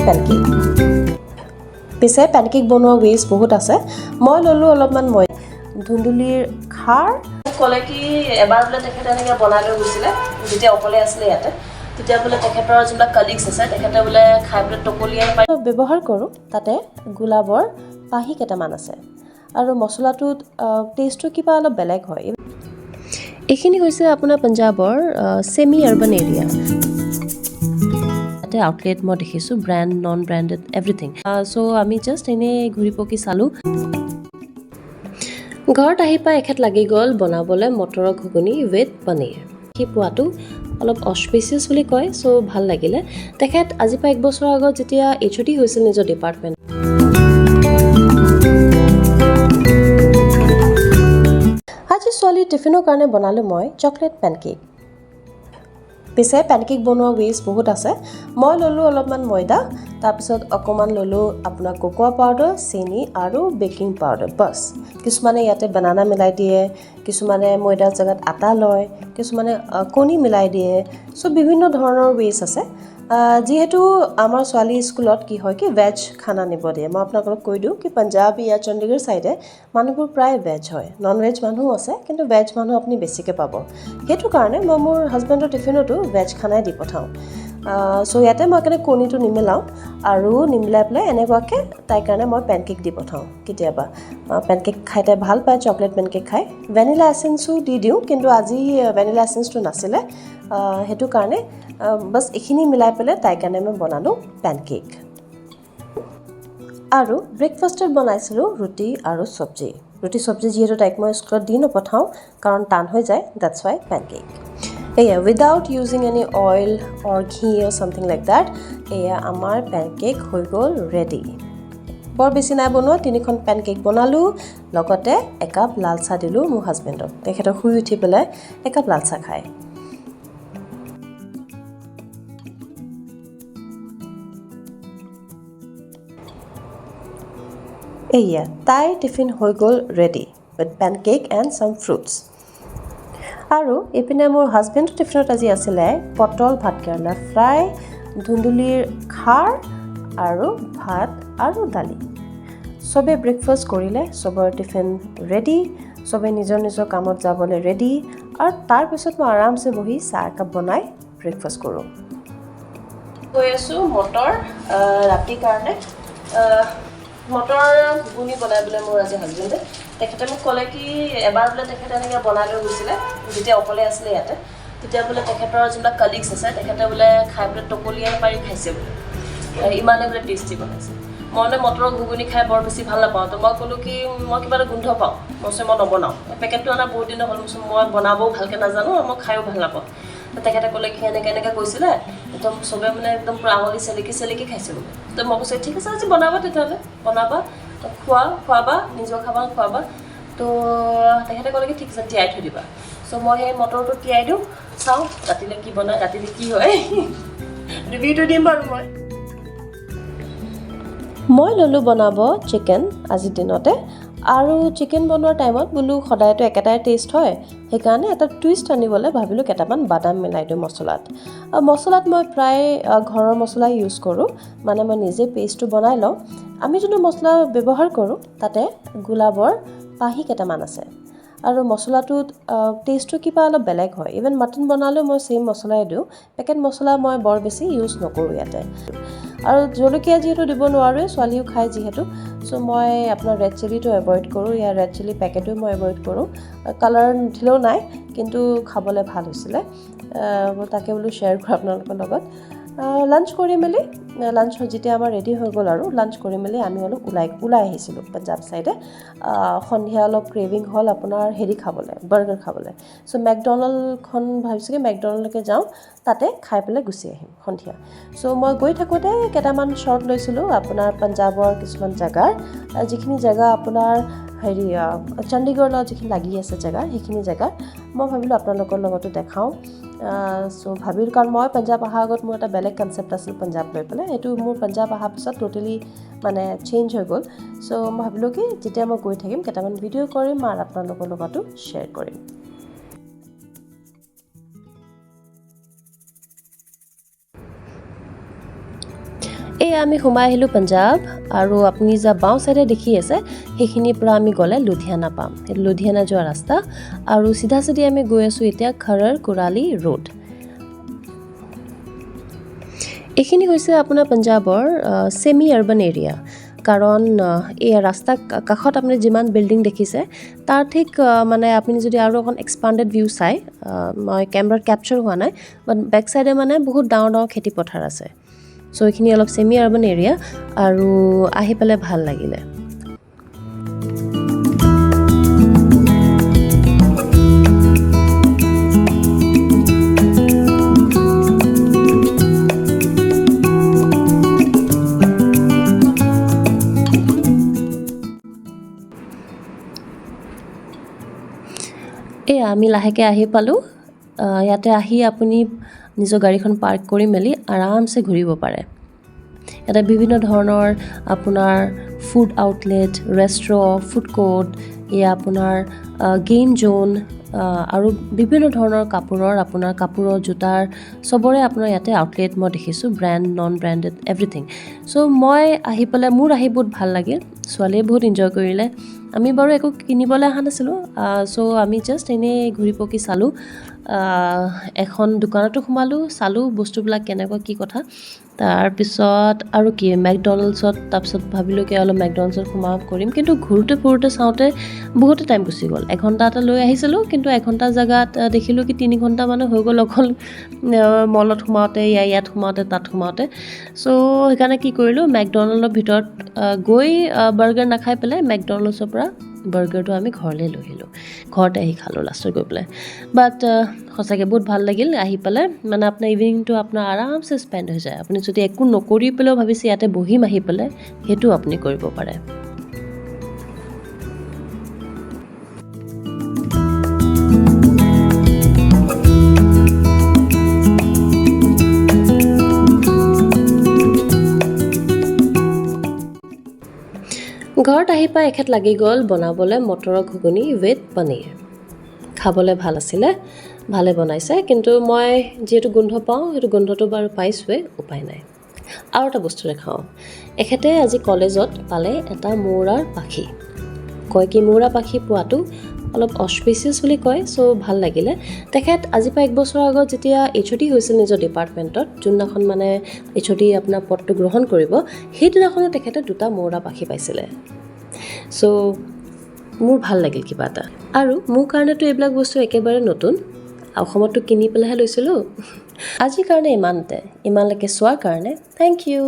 pancake পিছে pancake বনোৱা ways বহুত আছে মই ললো অলপমান মই ধুন্দুলিৰ খাৰ কলে কি এবাৰ বোলে তেখেতে এনেকৈ বনাই লৈ গৈছিলে যেতিয়া অকলে আছিলে ইয়াতে তেতিয়া বোলে তেখেতৰ যিবিলাক কলিগছ আছে তেখেতে বোলে খাই বোলে টকলিয়াই পাই ব্যৱহাৰ কৰোঁ তাতে গোলাপৰ পাহি কেইটামান আছে আৰু মছলাটোত টেষ্টটো কিবা অলপ বেলেগ হয় এইখিনি হৈছে আপোনাৰ পঞ্জাবৰ সেমি আৰবান এৰিয়া তাতে আউটলেট মই দেখিছোঁ ব্ৰেণ্ড নন ব্ৰেণ্ডেড এভৰিথিং চ' আমি জাষ্ট এনেই ঘূৰি পকি চালোঁ ঘৰত আহি পাই এখেত লাগি গ'ল বনাবলৈ মটৰৰ ঘুগুনি উইথ পনীৰ সেই পোৱাটো অলপ auspicious বুলি কয় চ' ভাল লাগিলে তেখেত আজি পৰা 1 বছৰ আগত যেতিয়া HOD হৈছিল নিজৰ ডিপাৰ্টমেণ্ট আজি ছোৱালী টিফিনৰ কাৰণে বনালোঁ মই চকলেট পেনকেক পিছে পেনকেক বনোৱা ৱেজ বহুত আছে মই ললোঁ অলপমান ময়দা তাৰপিছত অকণমান ললোঁ আপোনাৰ কোকোৱা পাউডাৰ চেনি আৰু বেকিং পাউডাৰ বাছ কিছুমানে ইয়াতে বানানা মিলাই দিয়ে কিছুমানে ময়দাৰ জেগাত আটা লয় কিছুমানে কণী মিলাই দিয়ে চ' বিভিন্ন ধৰণৰ ৱেজ আছে যিহেতু আমাৰ ছোৱালী স্কুলত কি হয় কি ভেজ খানা নিব দিয়ে মই আপোনালোকক কৈ দিওঁ কি পঞ্জাব ইয়া চণ্ডীগড় চাইডে মানুহবোৰ প্ৰায় ভেজ হয় নন ভেজ মানুহ আছে কিন্তু ভেজ মানুহ আপুনি বেছিকৈ পাব সেইটো কাৰণে মই মোৰ হাজবেণ্ডৰ টিফিনতো ভেজ খানাই দি পঠাওঁ চ' ইয়াতে মই কাৰণে কণীটো নিমিলাওঁ আৰু নিমিলাই পেলাই এনেকুৱাকৈ তাইৰ কাৰণে মই পেনকেক দি পঠাওঁ কেতিয়াবা পেনকেক খাই তাই ভাল পায় চকলেট পেনকেক খাই ভেনিলা এচেঞ্চো দি দিওঁ কিন্তু আজি ভেনিলা এচেঞ্চটো নাছিলে সেইটো কাৰণে বাছ এইখিনি মিলাই পেলাই তাইৰ কাৰণে মই বনালোঁ পেনকেক আৰু ব্ৰেকফাষ্টত বনাইছিলোঁ ৰুটি আৰু চব্জি ৰুটি চব্জি যিহেতু তাইক মই স্কুলত দি নপঠাওঁ কাৰণ টান হৈ যায় ডেটছ ৱাই পেনকেক এয়া উইদাউট ইউজিং এনি অইল অৰ ঘি অৰ চামথিং লাইক ডেট এয়া আমাৰ পেনকেক হৈ গ'ল ৰেডি বৰ বেছি নাই বনোৱা 3খন পেনকেক বনালোঁ লগতে একাপ লাল চাহ দিলোঁ মোৰ হাজবেণ্ডক তেখেতক শুই উঠি পেলাই একাপ লাল চাহ খায় এয়া তাইৰ টিফিন হৈ গ'ল ৰেডি উইথ পেনকেক এণ্ড চাম ফ্ৰুটছ আৰু এইপিনে মোৰ হাজবেণ্ডৰ টিফিনত আজি আছিলে পটল ভাতকেৰেলা ফ্ৰাই ধুন্দুলিৰ খাৰ আৰু ভাত আৰু দালি চবে ব্ৰেকফাষ্ট কৰিলে চবৰ টিফিন ৰেডি চবে নিজৰ নিজৰ কামত যাবলৈ ৰেডি আৰু তাৰপিছত মই আৰামছে বহি চাহ একাপ বনাই ব্ৰেকফাষ্ট কৰোঁ গৈ আছোঁ মটৰ ৰাতিৰ কাৰণে মটৰ ঘুগুনি বনাবলৈ মোৰ আজি হাজবেণ্ডে তেখেতে মোক ক'লে কি এবাৰ বোলে তেখেতে এনেকৈ বনাই লৈ গৈছিলে যেতিয়া অকলে আছিলে ইয়াতে তেতিয়া বোলে তেখেতৰ যিবিলাক কলিগছ আছে তেখেতে বোলে খাই বোলে টকলিয়াই পাৰি খাইছে বোলে ইমানে বোলে টেষ্টি বনাইছে মই মানে মটৰৰ ঘুগুনি খাই বৰ বেছি ভাল নাপাওঁ তো মই ক'লোঁ কি মই কিবা এটা গোন্ধ পাওঁ মই নবনাওঁ পেকেটটো অনা বহুত দিনৰ হ'ল মই বনাবও ভালকৈ নাজানো আৰু মই খায়ো ভাল নাপাওঁ তেখেতে ক'লে কি এনেকৈ কৈছিলে একদম চবে মানে একদম পূৰা আঙুলি চেলেকি খাইছে বোলে তো মই কৈছোঁ ঠিক আছে আজি বনাবা তেতিয়াহ'লে বনাবা খোৱাবা নিজৰ খাবা খোৱাবা তো তেখেতে ক'লে কি ঠিক আছে তিয়াই থৈ দিবা চ' মই সেই মটৰটো তিয়াই দিওঁ চাওঁ ৰাতিলৈ কি বনায় ৰাতিলৈ কি হয় ৰিভিউটো দিম বাৰু মই ল'লোঁ বনাব চিকেন আজিৰ দিনতে আৰু চিকেন বনোৱাৰ টাইমত বোলো সদায়তো একেটাই টেষ্ট হয় সেইকাৰণে এটা টুইষ্ট আনিবলৈ ভাবিলোঁ কেইটামান বাদাম মিলাই দিওঁ মছলাত মই প্ৰায় ঘৰৰ মছলা ইউজ কৰোঁ মানে মই নিজে পেষ্টটো বনাই লওঁ আমি যোনটো মছলা ব্যৱহাৰ কৰোঁ তাতে গোলাপৰ পাহি কেইটামান আছে আৰু মছলাটোত টেষ্টটো কিবা অলপ বেলেগ হয় ইভেন মাটন বনালেও মই ছেইম মছলাই দিওঁ পেকেট মছলা মই বৰ বেছি ইউজ নকৰোঁ ইয়াতে আৰু জলকীয়া যিহেতু দিব নোৱাৰোঁ ছোৱালীও খায় যিহেতু চ' মই আপোনাৰ ৰেড চিলিটো এভইড কৰোঁ ইয়াৰ ৰেড চিলি পেকেটো মই এভইড কৰোঁ কালাৰ নুঠিলেও নাই কিন্তু খাবলৈ ভাল হৈছিলে তাকে বোলো শ্বেয়াৰ কৰোঁ আপোনালোকৰ লগত লাঞ্চ কৰি মেলি লাঞ্চ যেতিয়া আমাৰ ৰেডি হৈ গ'ল আৰু লাঞ্চ কৰি মেলি আমি অলপ ওলাই আহিছিলোঁ পঞ্জাব চাইডে সন্ধিয়া অলপ ক্ৰেভিং হ'ল আপোনাৰ হেৰি খাবলৈ বাৰ্গাৰ খাবলৈ চ' মেকড'নাল্ডখন ভাবিছোঁ কি মেকড'নাল্ডলৈকে যাওঁ তাতে খাই পেলাই গুচি আহিম সন্ধিয়া চ' মই গৈ থাকোঁতে কেইটামান শ্বট লৈছিলোঁ আপোনাৰ পঞ্জাবৰ কিছুমান জেগাৰ যিখিনি জেগা আপোনাৰ হেৰি চণ্ডীগড়ৰ লগত যিখিনি লাগি আছে জেগা সেইখিনি জেগা মই ভাবিলোঁ আপোনালোকৰ লগতো দেখাওঁ চ' ভাবিলোঁ কাৰণ মই পঞ্জাব অহাৰ আগত মোৰ এটা বেলেগ কনচেপ্ট আছিল পঞ্জাব লৈ পেলাই সেইটো মোৰ পঞ্জাব অহাৰ পিছত টোটেলি মানে চেঞ্জ হৈ গ'ল চ' মই ভাবিলোঁ কি যেতিয়া মই গৈ থাকিম কেইটামান ভিডিঅ' কৰিম আৰু আপোনালোকৰ লগতো শ্বেয়াৰ কৰিম এই আমি সোমাই আহিলোঁ পাঞ্জাব আৰু আপুনি যা বাওঁ চাইডে দেখি আছে সেইখিনিৰ পৰা আমি গ'লে লুধিয়ানা পাম সেইটো লুধিয়ানা যোৱা ৰাস্তা আৰু চিধা চিধি আমি গৈ আছোঁ এতিয়া খৰৰ কুৰালী ৰোড এইখিনি হৈছে আপোনাৰ পাঞ্জাবৰ সেমি আৰ্বান এৰিয়া কাৰণ এই ৰাস্তা কাষত আপুনি যিমান বিল্ডিং দেখিছে তাৰ ঠিক মানে আপুনি যদি আৰু অকণ এক্সপাণ্ডেড ভিউ চাই মই কেমেৰাত কেপচাৰ হোৱা নাই বাট বেক চাইডে মানে বহুত ডাঙৰ ডাঙৰ খেতি পথাৰ আছে চ' এইখিনি অলপ সেমি আৰ্বান এৰিয়া আৰু আহি পেলাই ভাল লাগিলে আমি লাহেকৈ আহি পালোঁ ইয়াতে আহি আপুনি নিজৰ গাড়ীখন পাৰ্ক কৰি মেলি আৰামছে ঘূৰিব পাৰে ইয়াতে বিভিন্ন ধৰণৰ আপোনাৰ food outlet restaurant food court এয়া আপোনাৰ গেম জ'ন আৰু বিভিন্ন ধৰণৰ কাপোৰৰ জোতাৰ চবৰে আপোনাৰ ইয়াতে আউটলেট মই দেখিছোঁ ব্ৰেণ্ড নন ব্ৰেণ্ডেড এভৰিথিং চ' মই আহি পেলাই মোৰ আহি বহুত ভাল লাগিল ছোৱালীয়ে বহুত এনজয় কৰিলে আমি বাৰু একো কিনিবলৈ অহা নাছিলোঁ চ' আমি জাষ্ট এনেই ঘূৰি পকি চালোঁ এখন দোকানতো সোমালোঁ চালোঁ বস্তুবিলাক কেনেকুৱা কি কথা তাৰপিছত আৰু কি মেকডনাল্ডছত তাৰপিছত ভাবিলোঁ কি অলপ মেকডনাল্ডছত সোমাব কৰিম কিন্তু ঘূৰোতে ফুৰোতে চাওঁতে বহুতে টাইম গুচি গ'ল এঘণ্টা এটা লৈ আহিছিলোঁ কিন্তু এঘণ্টা জেগাত দেখিলোঁ কি 3 ঘণ্টা মানে হৈ গ'ল অকল মলত সোমাওঁতে ইয়াত সোমাওঁতে তাত সোমাওঁতে চ' সেইকাৰণে কি কৰিলোঁ মেকডনাল্ডৰ ভিতৰত গৈ বাৰ্গাৰ নাখাই পেলাই মেকডনাল্ডছৰ পৰা বাৰ্গাৰটো আমি ঘৰলৈ লৈ আহিলোঁ ঘৰতে আহি খালোঁ লাষ্টত গৈ পেলাই বাট সঁচাকৈ বহুত ভাল লাগিল আহি পেলাই মানে আপোনাৰ ইভিনিংটো আপোনাৰ আৰামছে স্পেণ্ড হৈ যায় আপুনি যদি একো নকৰি পেলাইও ভাবিছে ইয়াতে বহিম আহি পেলাই সেইটো আপুনি কৰিব পাৰে ঘৰত আহি পাই এখেত লাগি গ'ল বনাবলৈ মটৰৰ ঘুগুনি উইথ পনীৰ খাবলৈ ভাল আছিলে ভালে বনাইছে কিন্তু মই যিহেতু গোন্ধ পাওঁ সেইটো গোন্ধটো বাৰু পাইছোঁৱেই উপায় নাই আৰু এটা বস্তু দেখাওঁ এখেতে আজি কলেজত পালে এটা মৌৰাৰ পাখি কয় কি মৌৰা পাখি পোৱাটো অলপ auspicious বুলি কয় চ' ভাল লাগিলে তেখেত আজি পৰা 1 বছৰ আগত যেতিয়া HOD হৈছিল নিজৰ ডিপাৰ্টমেণ্টত যোনদিনাখন মানে HOD আপোনাৰ পদটো গ্ৰহণ কৰিব সেইদিনাখনো তেখেতে 2টা মৌৰা পাখি পাইছিলে চ' মোৰ ভাল লাগিল কিবা এটা আৰু মোৰ কাৰণেতো এইবিলাক বস্তু একেবাৰে নতুন অসমতো কিনি পেলাইহে লৈছিলোঁ আজিৰ কাৰণে ইমানলৈকে চোৱাৰ কাৰণে থেংক ইউ